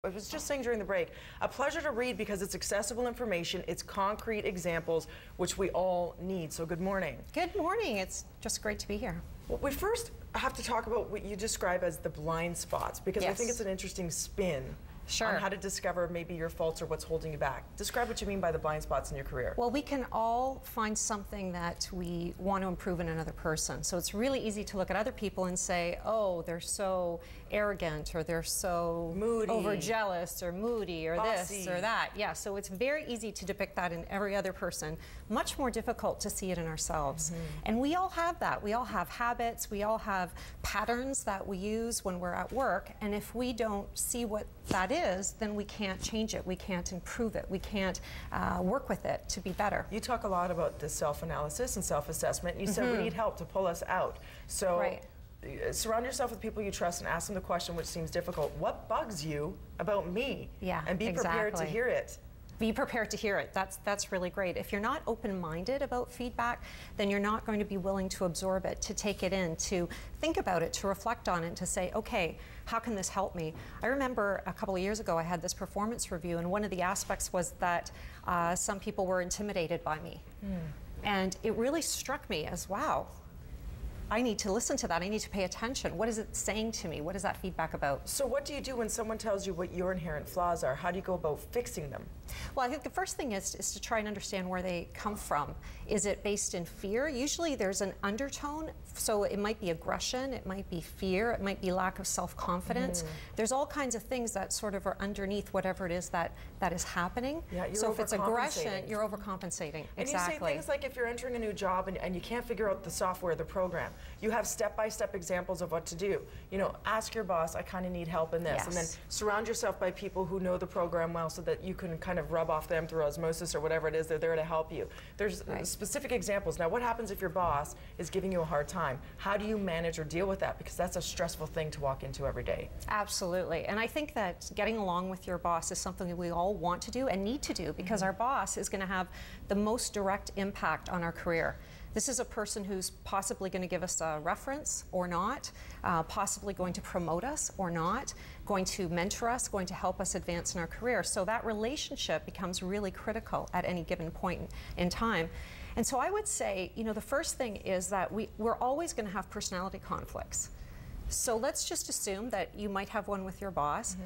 I was just saying during the break, a pleasure to read because it's accessible information, it's concrete examples, which we all need. So good morning. Good morning. It's just great to be here. Well, we first have to talk about what you describe as the blind spots, because I think it's an interesting spin on how to discover maybe your faults or what's holding you back. Describe what you mean by the blind spots in your career. Well, we can all find something that we want to improve in another person. So it's really easy to look at other people and say, oh, they're so arrogant, or they're so moody, overjealous, or moody, or bossy, this or that. Yeah, so it's very easy to depict that in every other person. Much more difficult to see it in ourselves. And we all have that. We all have habits. We all have patterns that we use when we're at work. And if we don't see what that is, then we can't change it. We can't improve it. We can't work with it to be better. You talk a lot about the self-analysis and self-assessment. You said we need help to pull us out. So surround yourself with people you trust and ask them the question which seems difficult. What bugs you about me? Yeah, and be prepared to hear it. Be prepared to hear it. That's really great. If you're not open-minded about feedback, then you're not going to be willing to absorb it, to take it in, to think about it, to reflect on it, to say, okay, how can this help me? I remember a couple of years ago I had this performance review, and one of the aspects was that some people were intimidated by me. And it really struck me as, wow, I need to listen to that. I need to pay attention. What is it saying to me? What is that feedback about? So what do you do when someone tells you what your inherent flaws are? How do you go about fixing them? Well, I think the first thing is to try and understand where they come from. Is it based in fear? Usually there's an undertone, so it might be aggression, it might be fear, it might be lack of self-confidence. There's all kinds of things that sort of are underneath whatever it is that is happening. Yeah, you're so if it's aggression, you're overcompensating. And you say things like if you're entering a new job and you can't figure out the software, the program, you have step-by-step examples of what to do. You know, ask your boss, I kind of need help in this. And then surround yourself by people who know the program well so that you can kind of rub off them through osmosis or whatever it is. They're there to help you. There's specific examples. Now, what happens if your boss is giving you a hard time? How do you manage or deal with that? Because that's a stressful thing to walk into every day. Absolutely. And I think that getting along with your boss is something that we all want to do and need to do, because our boss is going to have the most direct impact on our career. This is a person who's possibly going to give us a reference or not, possibly going to promote us or not, going to mentor us, going to help us advance in our career. So that relationship becomes really critical at any given point in time. And so I would say, you know, the first thing is that we're always going to have personality conflicts. So let's just assume that you might have one with your boss.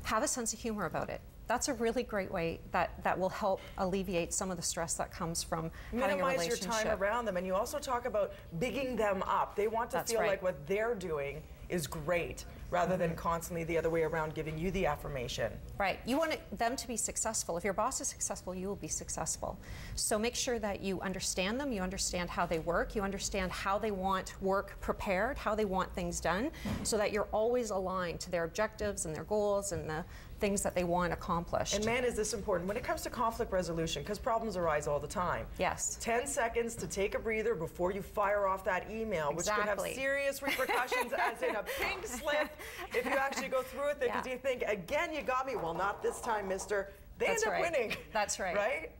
Have a sense of humor about it. That's a really great way that will help alleviate some of the stress that comes from having a relationship. Minimize your time around them, and you also talk about bigging them up. They want to feel like what they're doing is great, rather than constantly the other way around giving you the affirmation. Right. You want them to be successful. If your boss is successful, you will be successful. So make sure that you understand them, you understand how they work, you understand how they want work prepared, how they want things done, so that you're always aligned to their objectives and their goals and the things that they want accomplished. And man, is this important when it comes to conflict resolution, because problems arise all the time. Yes. 10 seconds to take a breather before you fire off that email, which could have serious repercussions, as in a pink slip if you actually go through with it, because you think, again, you got me. Well, not this time, mister. They end up winning. That's right. Right?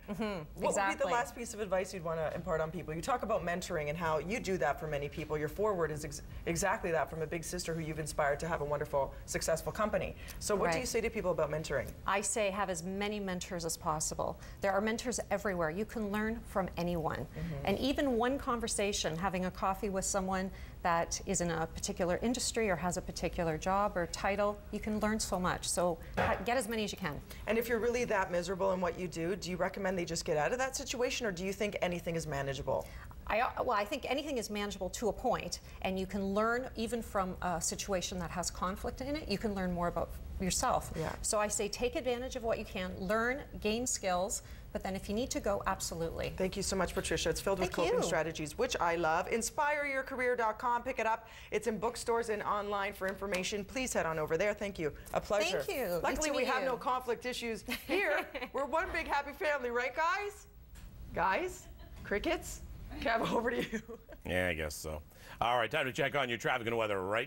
What would be the last piece of advice you'd want to impart on people? You talk about mentoring and how you do that for many people. Your forward is exactly that, from a big sister who you've inspired to have a wonderful, successful company. So what do you say to people about mentoring? I say have as many mentors as possible. There are mentors everywhere. You can learn from anyone. And even one conversation, having a coffee with someone that is in a particular industry or has a particular job or title, you can learn so much. So get as many as you can. And if you're really that miserable in what you do you recommend they just get out of that situation, or do you think anything is manageable? Well, I think anything is manageable to a point, and you can learn even from a situation that has conflict in it. You can learn more about yourself. So I say take advantage of what you can, learn, gain skills, but then if you need to go, absolutely. Thank you so much, Patricia. It's filled with coping strategies, which I love. InspireYourCareer.com. Pick it up. It's in bookstores and online for information. Please head on over there. Thank you. A pleasure. Thank you. Luckily, we have no conflict issues here. We're one big happy family, right, guys? Guys? Crickets? Kev, over to you. Yeah, I guess so. All right, time to check on your traffic and weather right